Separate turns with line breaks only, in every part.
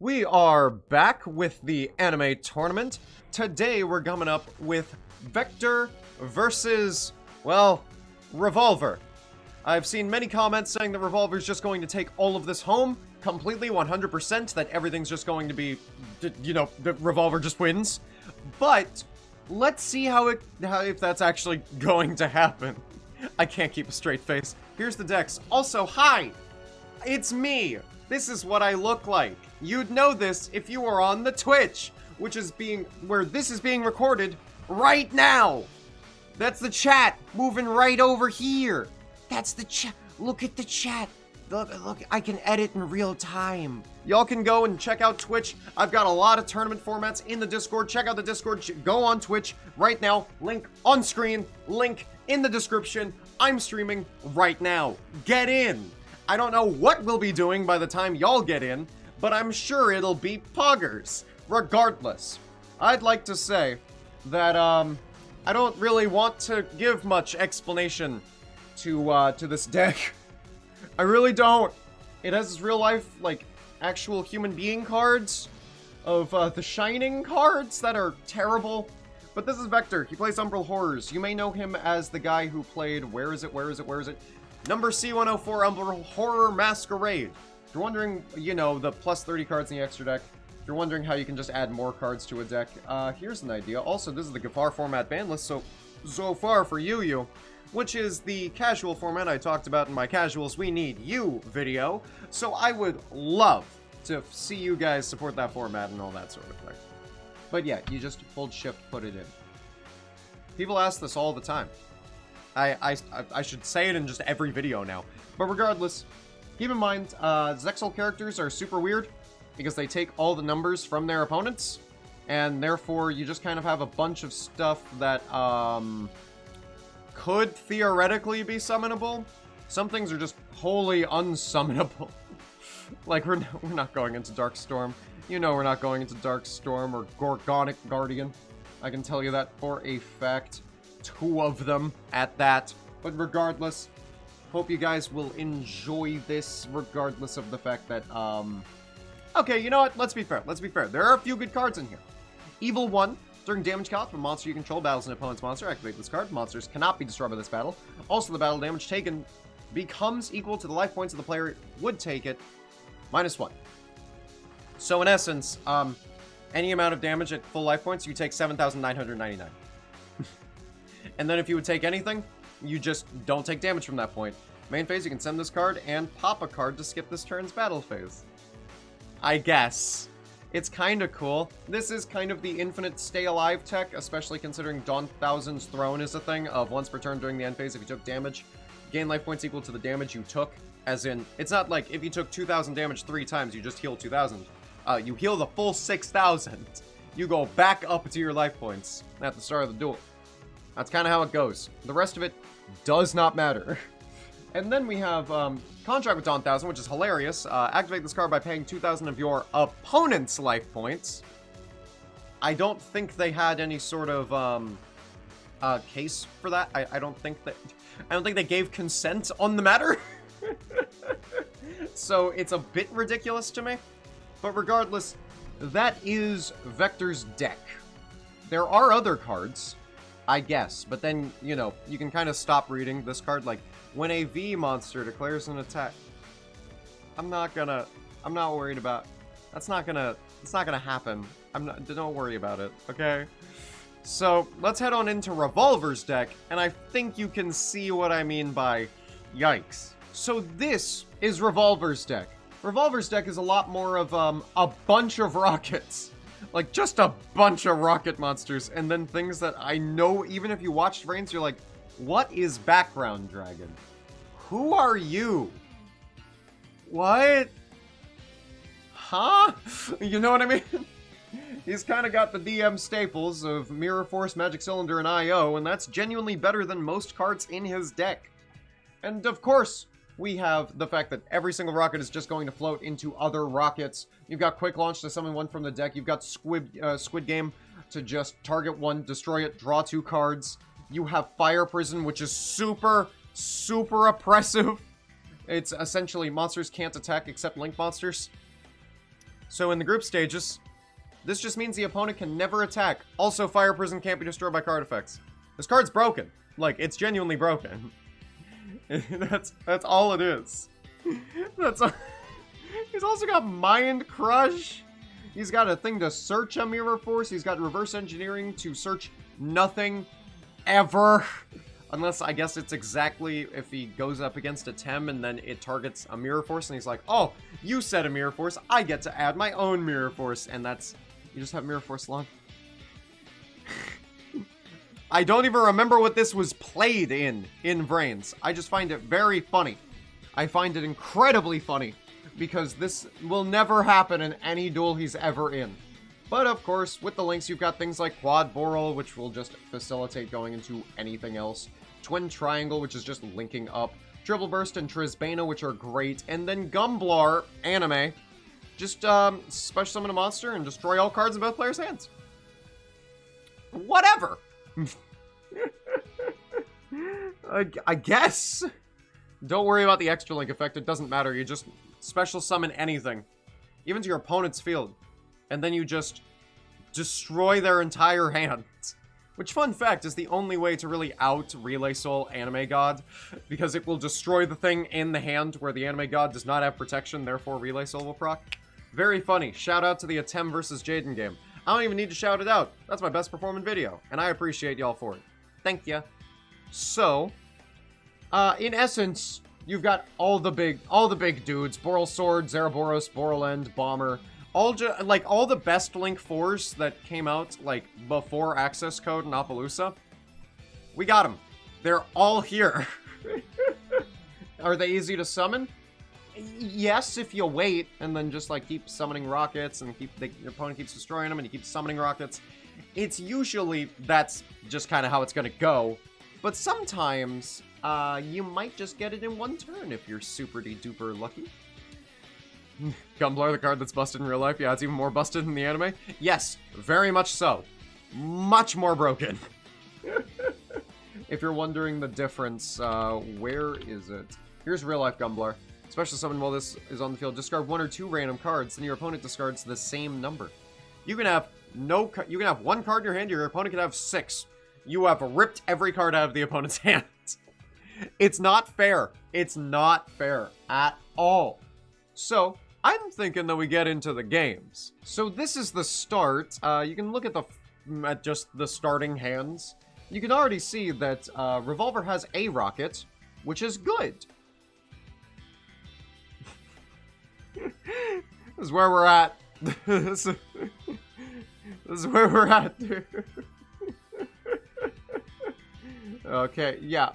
We are back with the anime tournament. Today we're coming up with Vector versus, well, Revolver. I've seen many comments saying that Revolver is just going to take all of this home completely, 100%, that everything's just going to be, the Revolver just wins. But let's see if that's actually going to happen. I can't keep a straight face. Here's the decks. Also, hi! It's me! This is what I look like. You'd know this if you were on the Twitch, where this is being recorded right now. That's the chat moving right over here. That's the chat. Look at the chat. Look, I can edit in real time. Y'all can go and check out Twitch. I've got a lot of tournament formats in the Discord. Check out the Discord. Go on Twitch right now. Link on screen. Link in the description. I'm streaming right now. Get in. I don't know what we'll be doing by the time y'all get in, but I'm sure it'll be poggers. Regardless, I'd like to say that I don't really want to give much explanation to this deck. I really don't. It has real life, like, actual human being cards of the Shining cards that are terrible. But this is Vector. He plays Umbral Horrors. You may know him as the guy who played, where is it? Number C104 Umbral Horror Masquerade. If you're wondering, the plus 30 cards in the extra deck, if you're wondering how you can just add more cards to a deck, here's an idea. Also, this is the Gafar format ban list, so far for you, which is the casual format I talked about in my Casuals We Need You video. So I would love to see you guys support that format and all that sort of thing. But yeah, you just hold shift, put it in. People ask this all the time. I should say it in just every video now. But regardless, keep in mind, Zexal characters are super weird because they take all the numbers from their opponents, and therefore you just kind of have a bunch of stuff that could theoretically be summonable. Some things are just wholly unsummonable. Like, we're not going into Darkstorm. You know we're not going into Darkstorm or Gorgonic Guardian. I can tell you that for a fact. 2 of them at that. But regardless, hope you guys will enjoy this regardless of the fact that, okay, you know what? Let's be fair. There are a few good cards in here. Evil 1. During damage count, if a monster you control battles an opponent's monster, activate this card. Monsters cannot be destroyed by this battle. Also, the battle damage taken becomes equal to the life points of the player would take it, -1. So in essence, any amount of damage at full life points, you take 7,999. And then if you would take anything, you just don't take damage from that point. Main phase, you can send this card and pop a card to skip this turn's battle phase. I guess. It's kind of cool. This is kind of the infinite stay alive tech, especially considering Dawn Thousand's Throne is a thing of once per turn during the end phase, if you took damage, gain life points equal to the damage you took. As in, it's not like if you took 2,000 damage 3 times, you just heal 2,000. You heal the full 6,000. You go back up to your life points at the start of the duel. That's kind of how it goes. The rest of it does not matter. And then we have Contract with Dawn Thousand, which is hilarious. Activate this card by paying 2,000 of your opponent's life points. I don't think they had any sort of case for that. I don't think they gave consent on the matter. So it's a bit ridiculous to me. But regardless, that is Vector's deck. There are other cards, I guess, but then, you can kind of stop reading this card, like, when a V monster declares an attack. I'm not worried about, it's not gonna happen. Don't worry about it, okay? So, let's head on into Revolver's deck, and I think you can see what I mean by yikes. So this is Revolver's deck. Revolver's deck is a lot more of, a bunch of rockets. Like, just a bunch of rocket monsters, and then things that I know, even if you watched Reigns, you're like, what is Background Dragon? Who are you? What? Huh? You know what I mean? He's kind of got the DM staples of Mirror Force, Magic Cylinder, and IO, and that's genuinely better than most cards in his deck. And of course, we have the fact that every single rocket is just going to float into other rockets. You've got Quick Launch to summon one from the deck. You've got Squid Game to just target one, destroy it, draw 2 cards. You have Fire Prison, which is super, super oppressive. It's essentially monsters can't attack except Link monsters. So in the group stages, this just means the opponent can never attack. Also, Fire Prison can't be destroyed by card effects. This card's broken. Like, it's genuinely broken. That's all it is. That's all. He's also got Mind Crush. He's got a thing to search a Mirror Force. He's got Reverse Engineering to search nothing ever. Unless, I guess it's exactly if he goes up against a Tem and then it targets a Mirror Force and he's like, oh, you said a Mirror Force, I get to add my own Mirror Force. And that's, you just have Mirror Force Lung. I don't even remember what this was played in Brains. I just find it very funny. I find it incredibly funny because this will never happen in any duel he's ever in. But of course, with the links, you've got things like Quad Boral, which will just facilitate going into anything else. Twin Triangle, which is just linking up. Triple Burst and Trisbana, which are great. And then Gumblar, anime. Just special summon a monster and destroy all cards in both players' hands. Whatever. I guess. Don't worry about the extra link effect. It doesn't matter. You just special summon anything. Even to your opponent's field. And then you just destroy their entire hand. Which, fun fact, is the only way to really out Relay Soul Anime God. Because it will destroy the thing in the hand where the Anime God does not have protection, therefore Relay Soul will proc. Very funny. Shout out to the Atem vs. Jaden game. I don't even need to shout it out. That's my best performing video. And I appreciate y'all for it. Thank ya. So, in essence, you've got all the big dudes. Boral Sword, Zeraboros, Boral End, Bomber. All the best Link 4s that came out, like, before Access Code and Appaloosa. We got them. They're all here. Are they easy to summon? Yes, if you wait, and then just, like, keep summoning rockets, and your opponent keeps destroying them, and you keep summoning rockets. It's usually, that's just kind of how it's gonna go. But sometimes, you might just get it in one turn if you're super-duper lucky. Gumblar, the card that's busted in real life. Yeah, it's even more busted in the anime. Yes, very much so. Much more broken. If you're wondering the difference, where is it? Here's real life Gumblar. Special summon while this is on the field. Discard 1 or 2 random cards, then your opponent discards the same number. You can have one card in your hand, your opponent can have 6. You have ripped every card out of the opponent's hand. It's not fair. It's not fair at all. So, I'm thinking that we get into the games. So this is the start. You can look at just the starting hands. You can already see that Revolver has a rocket, which is good. This is where we're at. This is where we're at, dude. Okay, yeah,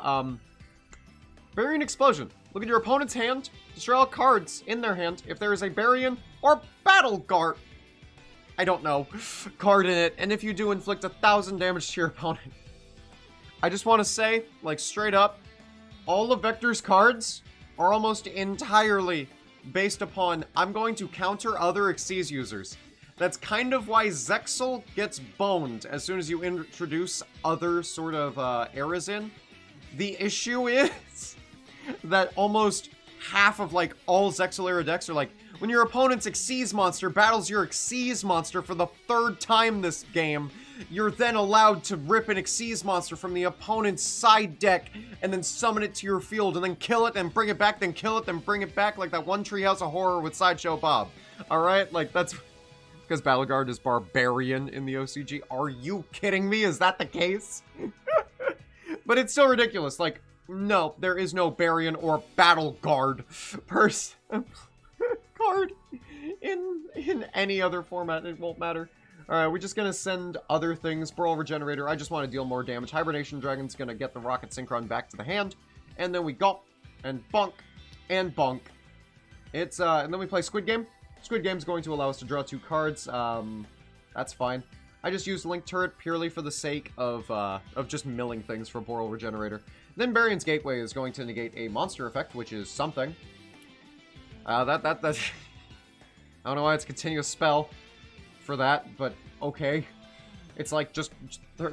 Baryon Explosion. Look at your opponent's hand. Destroy all cards in their hand if there is a Baryon or Battle Guard. I don't know. Card in it. And if you do, inflict 1,000 damage to your opponent. I just want to say, like, straight up, all of Vector's cards are almost entirely based upon, I'm going to counter other Xyz users. That's kind of why Zexal gets boned as soon as you introduce other sort of eras in. The issue is that almost half of, like, all Zexal era decks are like, when your opponent's Xyz monster battles your Xyz monster for the 3rd time this game, you're then allowed to rip an Xyz monster from the opponent's side deck and then summon it to your field and then kill it and bring it back, then kill it, then bring it back, like that one Treehouse of Horror with Sideshow Bob. Alright? Like, that's because Battle Guard is Barbarian in the OCG. Are you kidding me? Is that the case? But it's still ridiculous. Like, no, there is no Baryon or Battle Guard card in any other format. It won't matter. Alright, we're just gonna send other things. Boral Regenerator, I just want to deal more damage. Hibernation Dragon's gonna get the Rocket Synchron back to the hand. And then we gulp, and bonk, and bonk. It's, and then we play Squid Game. Squid Game's going to allow us to draw 2 cards. That's fine. I just used Link Turret purely for the sake of just milling things for Boral Regenerator. Then Baryon's Gateway is going to negate a monster effect, which is something. I don't know why it's a continuous spell for that, but okay. It's like just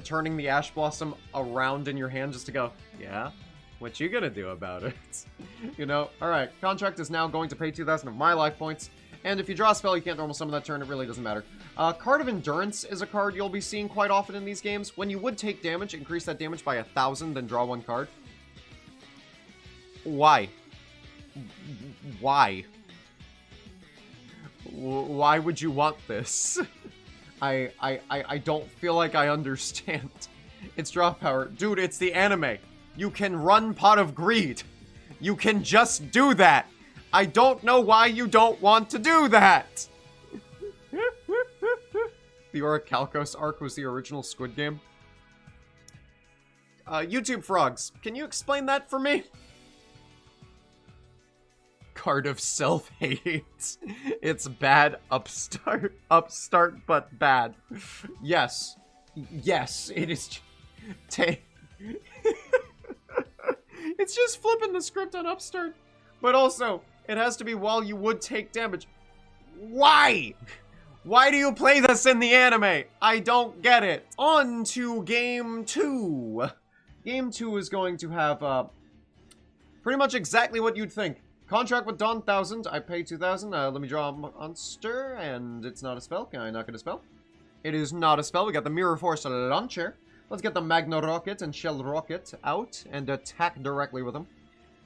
turning the Ash Blossom around in your hand just to go, yeah? What you gonna do about it? You know? Alright, Contract is now going to pay 2,000 of my life points, And if you draw a spell, you can't normal summon that turn. It really doesn't matter. Card of Endurance is a card you'll be seeing quite often in these games. When you would take damage, increase that damage by 1,000, then draw one card. Why? Why? Why would you want this? I don't feel like I understand. It's draw power. Dude, it's the anime. You can run Pot of Greed. You can just do that. I don't know why you don't want to do that. The Orichalcos arc was the original Squid Game. YouTube Frogs, can you explain that for me? Card of self-hate. It's bad upstart but bad. Yes. Yes, it is. It's just flipping the script on upstart. But also, it has to be while you would take damage. Why? Why do you play this in the anime? I don't get it. On to Game 2. Game 2 is going to have, pretty much exactly what you'd think. Contract with Dawn 1000. I pay 2,000. Let me draw a monster, and it's not a spell. Can I not get a spell? It is not a spell. We got the Mirror Force Launcher. Let's get the Magna Rocket and Shell Rocket out and attack directly with them.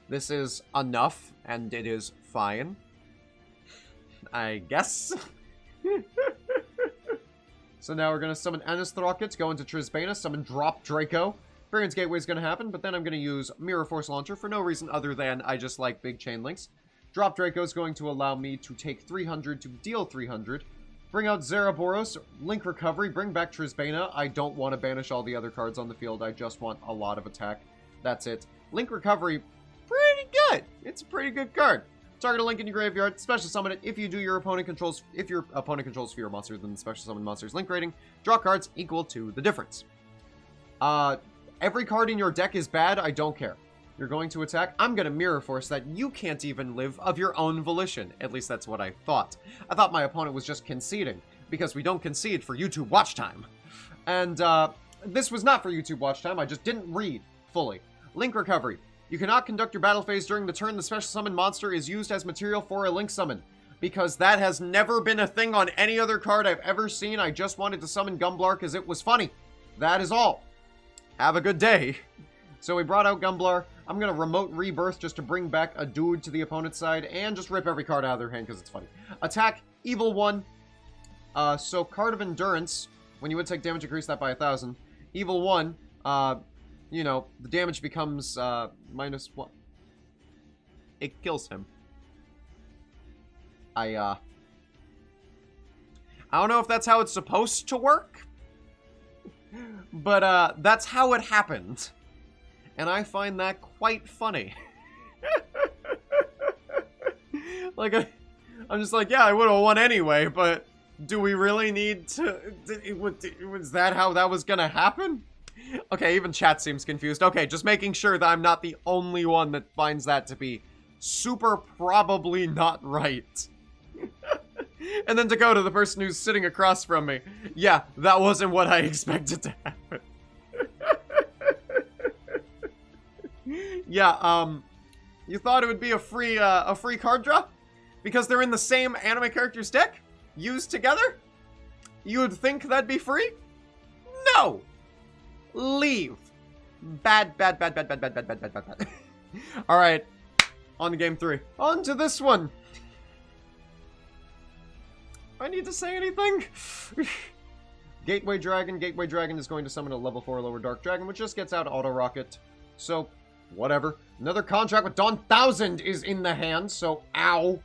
This is enough, and it is fine. I guess. So now we're going to summon Anist Rocket, go into Trisbana, summon Drop Draco. Variance Gateway is going to happen, but then I'm going to use Mirror Force Launcher for no reason other than I just like big chain links. Drop Draco is going to allow me to take 300 to deal 300. Bring out Zeraboros, Link Recovery, bring back Trisbana. I don't want to banish all the other cards on the field. I just want a lot of attack. That's it. Link Recovery, pretty good. It's a pretty good card. Target a Link in your graveyard, special summon it. If your opponent controls fewer monsters than the special summon monster's Link rating, draw cards equal to the difference. Every card in your deck is bad. I don't care. You're going to attack. I'm going to Mirror Force that you can't even live of your own volition. At least that's what I thought. I thought my opponent was just conceding, because we don't concede for YouTube watch time. And this was not for YouTube watch time. I just didn't read fully. Link Recovery. You cannot conduct your battle phase during the turn the special summon monster is used as material for a Link summon. Because that has never been a thing on any other card I've ever seen. I just wanted to summon Gumblar because it was funny. That is all. Have a good day. So we brought out Gumblar. I'm going to remote rebirth just to bring back a dude to the opponent's side and just rip every card out of their hand because it's funny. Attack, Evil 1. So Card of Endurance, when you would take damage, increase that by 1,000. Evil 1, you know, the damage becomes -1. It kills him. I don't know if that's how it's supposed to work, but that's how it happened. And I find that quite funny. Like, I'm just like, yeah, I would have won anyway, but do we really need to... Was that how that was gonna happen? Okay, even chat seems confused. Okay, just making sure that I'm not the only one that finds that to be super probably not right. And then to go to the person who's sitting across from me. Yeah, that wasn't what I expected to happen. Yeah, you thought it would be a free card draw? Because they're in the same anime character's deck? Used together? You would think that'd be free? No! Leave. Bad. Alright, on to game 3. On to this one! Do I need to say anything? Gateway Dragon is going to summon a level 4 lower Dark Dragon, which just gets out Auto Rocket. So, whatever. Another contract with Dawn 1000 is in the hand, so ow.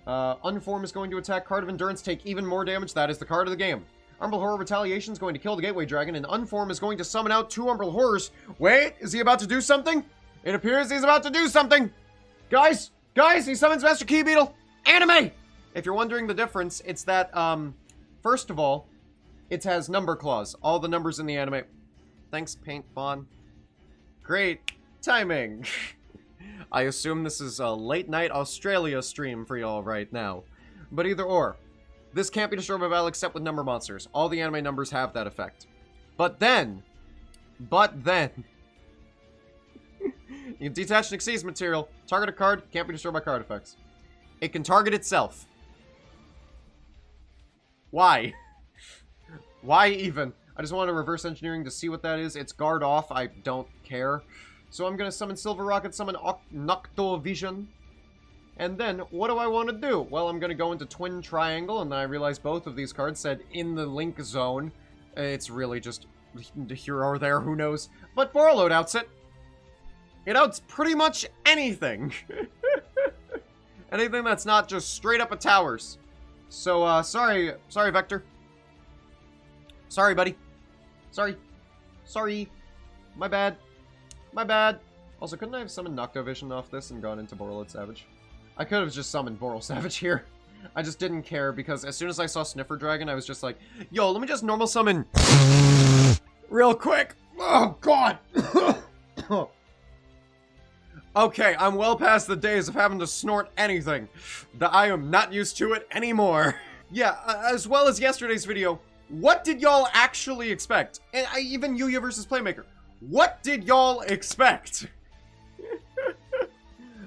Unform is going to attack. Card of Endurance, take even more damage. That is the card of the game. Umbral Horror Retaliation is going to kill the Gateway Dragon, and Unform is going to summon out 2 Umbral Horrors. Wait, is he about to do something? It appears he's about to do something. Guys, he summons Master Key Beetle. Anime! If you're wondering the difference, it's that, first of all, it has number clause. All the numbers in the anime. Thanks, Paint Fawn. Great timing. I assume this is a late night Australia stream for y'all right now. But either or, this can't be destroyed by battle except with number monsters. All the anime numbers have that effect. But then, you can detach and exceed material, target a card, can't be destroyed by card effects. It can target itself. Why? Why even? I just want to reverse engineering to see what that is. It's guard off. I don't care. So I'm going to summon Silver Rocket, summon Noctovision. And then, what do I want to do? Well, I'm going to go into Twin Triangle, and then I realized both of these cards said in the Link Zone. It's really just here or there, who knows. But for a loadout set, it outs pretty much anything. Anything that's not just straight up a towers. So, sorry, Vector. Sorry, buddy. Sorry. My bad. Also, couldn't I have summoned Noctovision off this and gone into Borreload Savage? I could have just summoned Boral Savage here. I just didn't care because as soon as I saw Sniffer Dragon, I was just like, yo, let me just normal summon real quick. Oh, God. Okay, I'm well past the days of having to snort anything. I am not used to it anymore. Yeah, as well as yesterday's video, what did y'all actually expect? And even Yuya versus Playmaker. What did y'all expect?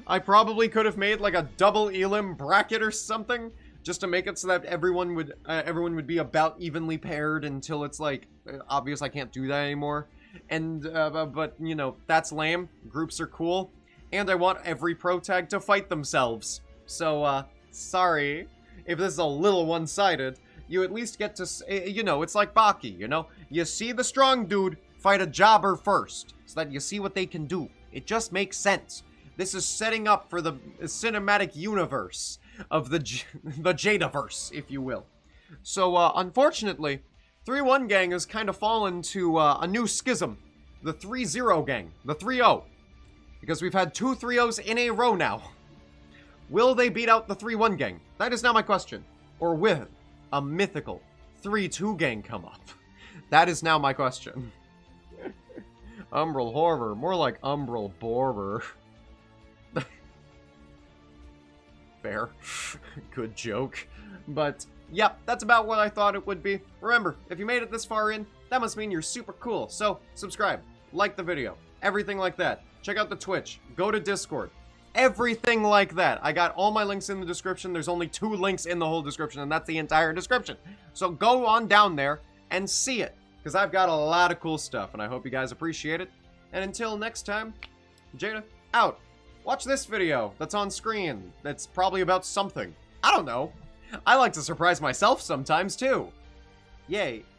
I probably could have made like a double Elim bracket or something just to make it so that everyone would be about evenly paired until it's like obvious I can't do that anymore. And but you know, that's lame. Groups are cool, and I want every pro tag to fight themselves. So sorry if this is a little one-sided. You at least get to, you know, it's like Baki, you know? You see the strong dude fight a jobber first, so that you see what they can do. It just makes sense. This is setting up for the cinematic universe of the Jadaverse, if you will. So, unfortunately, 3-1 gang has kind of fallen to a new schism. The 3-0 gang. The 3-0. Because we've had 2 3-0s in a row now. Will they beat out the 3-1 gang? That is now my question. Or will a mythical 3-2 gang come up? That is now my question. Umbral Horror. More like Umbral Borer. Fair. Good joke. But, yep, that's about what I thought it would be. Remember, if you made it this far in, that must mean you're super cool. So, subscribe, like the video, everything like that. Check out the Twitch, go to Discord, everything like that. I got all my links in the description. There's only 2 links in the whole description, and that's the entire description. So go on down there and see it, because I've got a lot of cool stuff, and I hope you guys appreciate it. And until next time, Jada, out. Watch this video that's on screen. That's probably about something. I don't know. I like to surprise myself sometimes, too. Yay.